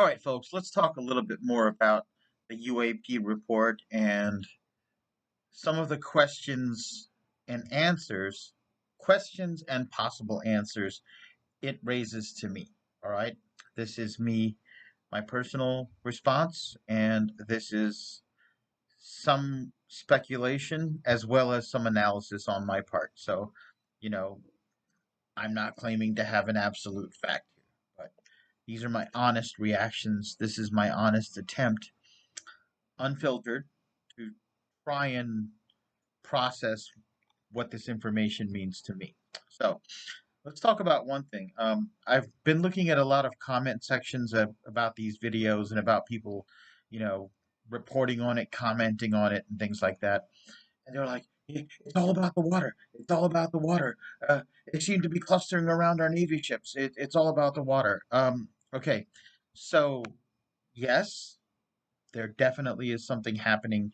All right, folks, let's talk a little bit more about the UAP report and some of the and answers, questions and possible answers it raises to me. All right, this is my personal response, and this is some speculation as well as some analysis on my part. So, you know, I'm not claiming to have an absolute fact here, but these are my honest reactions. This is my honest attempt, unfiltered, to try and process what this information means to me. So let's talk about one thing. I've been looking at a lot of comment sections about these videos and about people, you know, reporting on it, commenting on it, and things like that. And they're like, It's all about the water. It's all about the water. They seem to be clustering around our Navy ships. It's all about the water." Okay, so yes, there definitely is something happening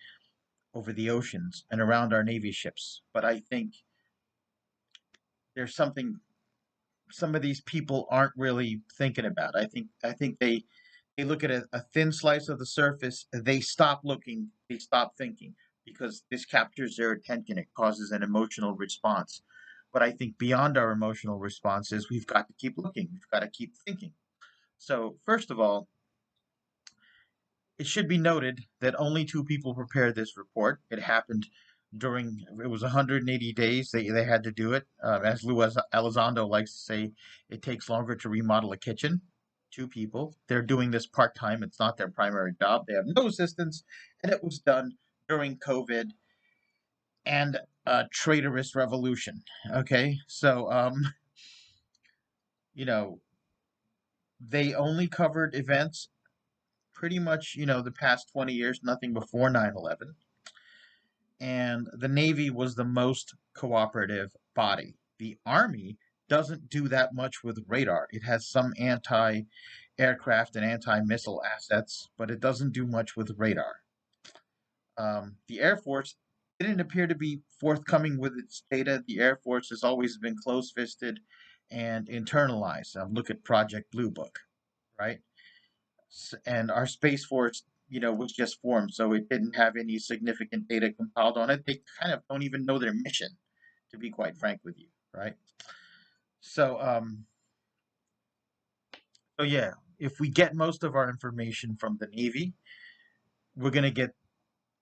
over the oceans and around our Navy ships. But I think there's something some of these people aren't really thinking about. I think they look at a thin slice of the surface, they stop looking, they stop thinking, because this captures their attention. It causes an emotional response. But I think beyond our emotional responses, we've got to keep looking. We've got to keep thinking. So first of all, it should be noted that only two people prepared this report. It happened it was 180 days they had to do it. As Luis Elizondo likes to say, it takes longer to remodel a kitchen. Two people. They're doing this part time. It's not their primary job. They have no assistants, and it was done during COVID and a traitorous revolution. Okay, so you know, they only covered events pretty much the past 20 years, nothing before 9/11. And the Navy was the most cooperative body. The Army doesn't do that much with radar. It has some anti aircraft and anti missile assets, but it doesn't do much with radar. The Air Force didn't appear to be forthcoming with its data. The Air Force has always been close fisted and internalized. Look at Project Blue Book, right? And our Space Force, was just formed, so it didn't have any significant data compiled on it. They kind of don't even know their mission, to be quite frank with you, right? So, so yeah, if we get most of our information from the Navy, we're going to get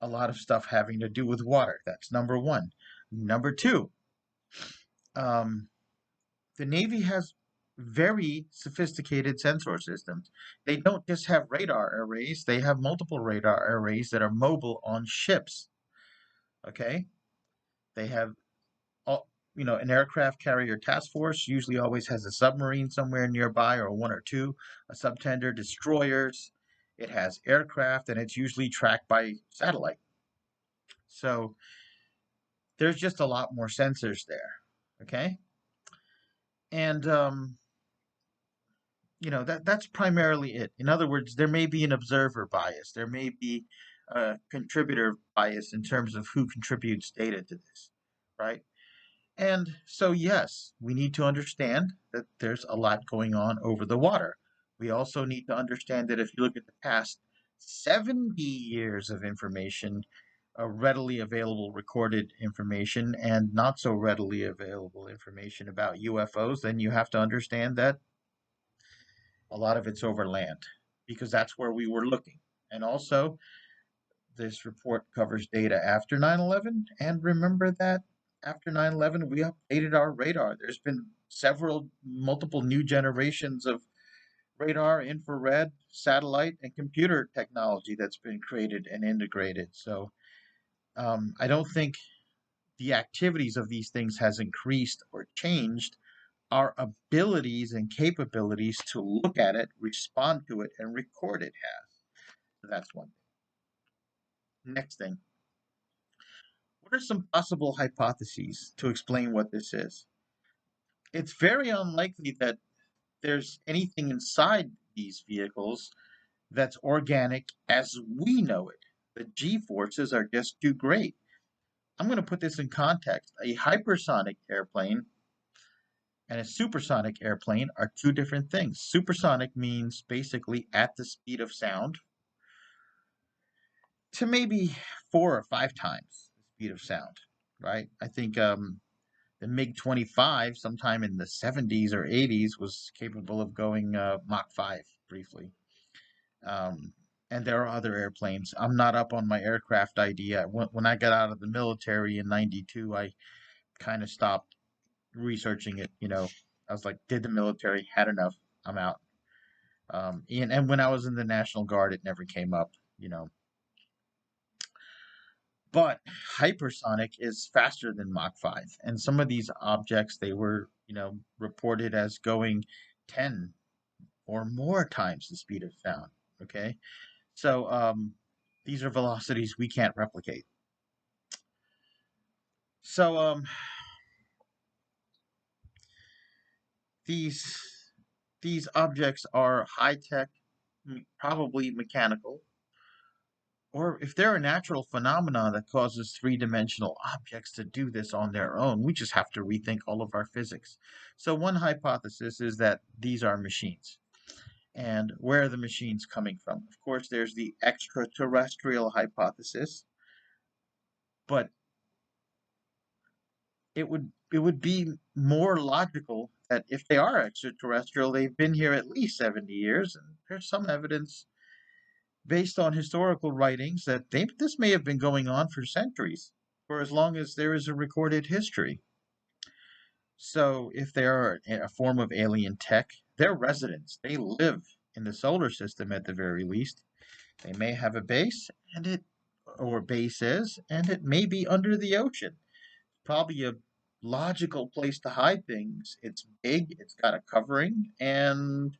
a lot of stuff having to do with water. That's number one. Number two, um, the Navy has very sophisticated sensor systems. They don't just have radar arrays, they have multiple radar arrays that are mobile on ships. Okay? They have an aircraft carrier task force usually always has a submarine somewhere nearby, or one or two, a subtender, destroyers. It has aircraft, and it's usually tracked by satellite. So there's just a lot more sensors there. Okay? And that's primarily it. In other words, there may be an observer bias, there may be a contributor bias in terms of who contributes data to this, right? And so, yes, we need to understand that there's a lot going on over the water. We also need to understand that if you look at the past 70 years of information, readily available recorded information and not so readily available information about UFOs, then you have to understand that a lot of it's over land, because that's where we were looking. And also, this report covers data after 9/11. And remember that after 9/11, we updated our radar. There's been multiple new generations of radar, infrared, satellite, and computer technology that's been created and integrated. So I don't think the activities of these things has increased or changed. Our abilities and capabilities to look at it, respond to it, and record it has. So that's one thing. Next thing, what are some possible hypotheses to explain what this is? It's very unlikely that there's anything inside these vehicles that's organic as we know it. The G forces are just too great. I'm going to put this in context. A hypersonic airplane and a supersonic airplane are two different things. Supersonic means basically at the speed of sound to maybe 4 or 5 times the speed of sound, right? I think the MiG 25 sometime in the 70s or 80s was capable of going Mach 5 briefly. Um, and there are other airplanes. I'm not up on my aircraft idea. When I got out of the military in 92, I kind of stopped researching it. I was like, did the military, had enough, I'm out. And when I was in the National Guard, it never came up. But hypersonic is faster than Mach 5. And some of these objects, they were reported as going 10 or more times the speed of sound. Okay. So these are velocities we can't replicate. So these these objects are high tech, probably mechanical, or if they're a natural phenomenon that causes three-dimensional objects to do this on their own, we just have to rethink all of our physics. So one hypothesis is that these are machines. And where are the machines coming from? Of course, there's the extraterrestrial hypothesis, but it would be more logical that if they are extraterrestrial, they've been here at least 70 years, and there's some evidence based on historical writings that this may have been going on for centuries, for as long as there is a recorded history. So if they are a form of alien tech, they're residents. They live in the solar system at the very least. They may have a base, or bases, and it may be under the ocean. Probably a logical place to hide things. It's big, it's got a covering, and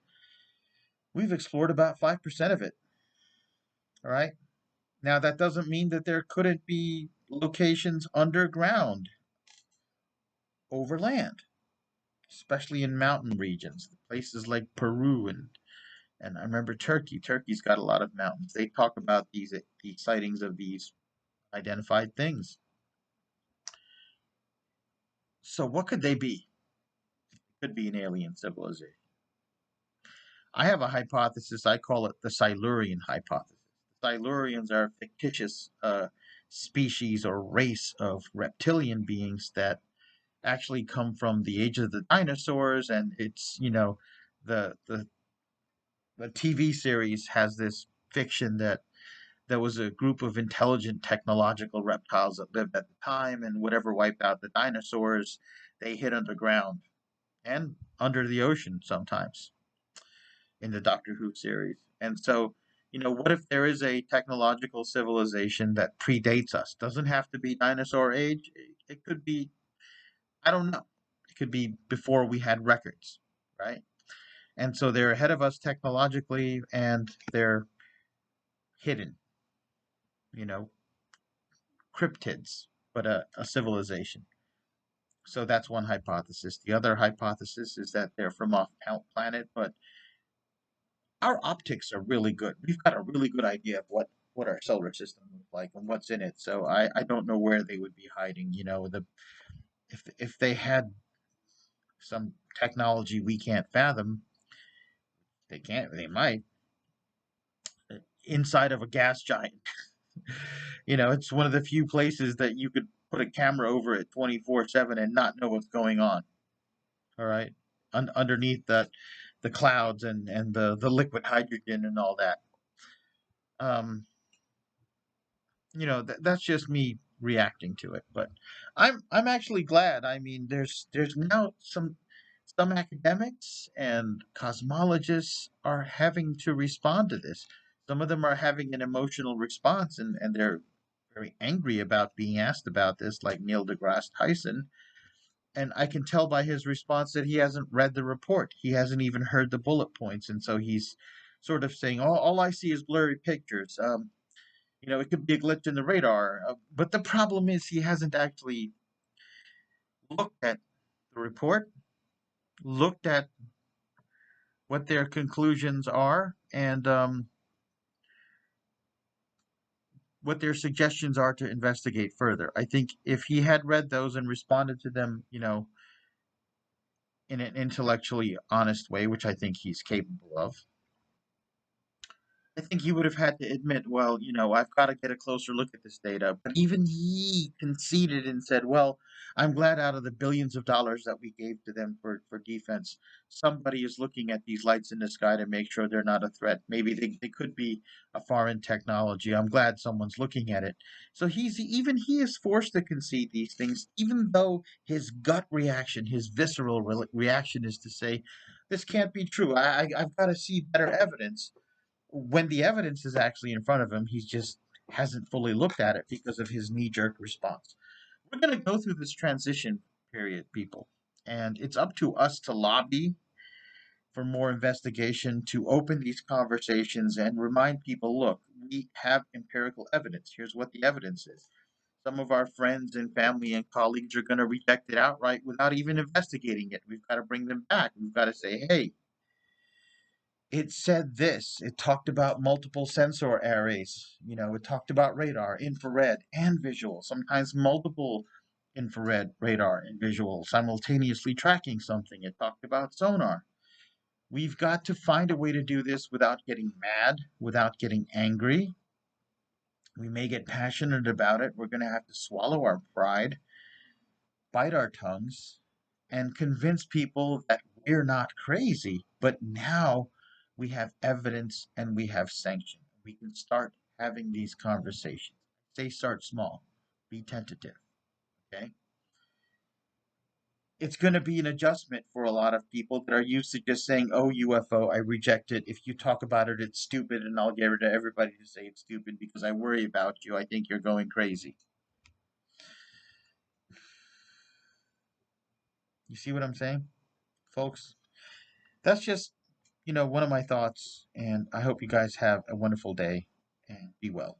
we've explored about 5% of it. All right. Now, that doesn't mean that there couldn't be locations underground over land, especially in mountain regions, places like Peru and I remember Turkey. Turkey's got a lot of mountains. They talk about these sightings of these identified things. So what could they be? Could be an alien civilization. I have a hypothesis. I call it the Silurian hypothesis. The Silurians are a fictitious species or race of reptilian beings that actually come from the age of the dinosaurs, and it's the the the TV series has this fiction that there was a group of intelligent technological reptiles that lived at the time, and whatever wiped out the dinosaurs, they hid underground and under the ocean sometimes in the Doctor Who series. And so what if there is a technological civilization that predates us? Doesn't have to be dinosaur age. It could be, I don't know. It could be before we had records, right? And so they're ahead of us technologically and they're hidden, you know, cryptids, but a civilization. So that's one hypothesis. The other hypothesis is that they're from off planet, but our optics are really good. We've got a really good idea of what our solar system looks like and what's in it. So I don't know where they would be hiding. If they had some technology we can't fathom, they might inside of a gas giant. It's one of the few places that you could put a camera over it 24/7 and not know what's going on. All right, underneath the clouds and the liquid hydrogen and all that. Um, that's just me reacting to it, but I'm actually glad. I mean, there's now some academics and cosmologists are having to respond to this. Some of them are having an emotional response, and they're very angry about being asked about this, like Neil deGrasse Tyson. And I can tell by his response that he hasn't read the report. He hasn't even heard the bullet points, and so he's sort of saying, all I see is blurry pictures. It could be a glitch in the radar. But the problem is he hasn't actually looked at the report, looked at what their conclusions are, and what their suggestions are to investigate further. I think if he had read those and responded to them, in an intellectually honest way, which I think he's capable of, I think he would have had to admit, well, I've got to get a closer look at this data. But even he conceded and said, well, I'm glad out of the billions of dollars that we gave to them for defense, somebody is looking at these lights in the sky to make sure they're not a threat. Maybe they could be a foreign technology. I'm glad someone's looking at it. So even he is forced to concede these things, even though his gut reaction, his visceral reaction is to say, this can't be true. I've got to see better evidence when the evidence is actually in front of him, he just hasn't fully looked at it because of his knee jerk response. We're going to go through this transition period, people, and it's up to us to lobby for more investigation, to open these conversations and remind people, look, we have empirical evidence. Here's what the evidence is. Some of our friends and family and colleagues are going to reject it outright without even investigating it. We've got to bring them back. We've got to say, hey, it said this. It talked about multiple sensor arrays. It talked about radar, infrared, and visual, sometimes multiple infrared, radar, and visual simultaneously tracking something. It talked about sonar. We've got to find a way to do this without getting mad, without getting angry. We may get passionate about it. We're going to have to swallow our pride, bite our tongues, and convince people that we're not crazy. But now we have evidence and we have sanction. We can start having these conversations. Say start small, be tentative. Okay. It's going to be an adjustment for a lot of people that are used to just saying, oh, UFO, I reject it. If you talk about it, it's stupid, and I'll get rid of everybody to say it's stupid because I worry about you. I think you're going crazy. You see what I'm saying, folks? That's just, one of my thoughts, and I hope you guys have a wonderful day and be well.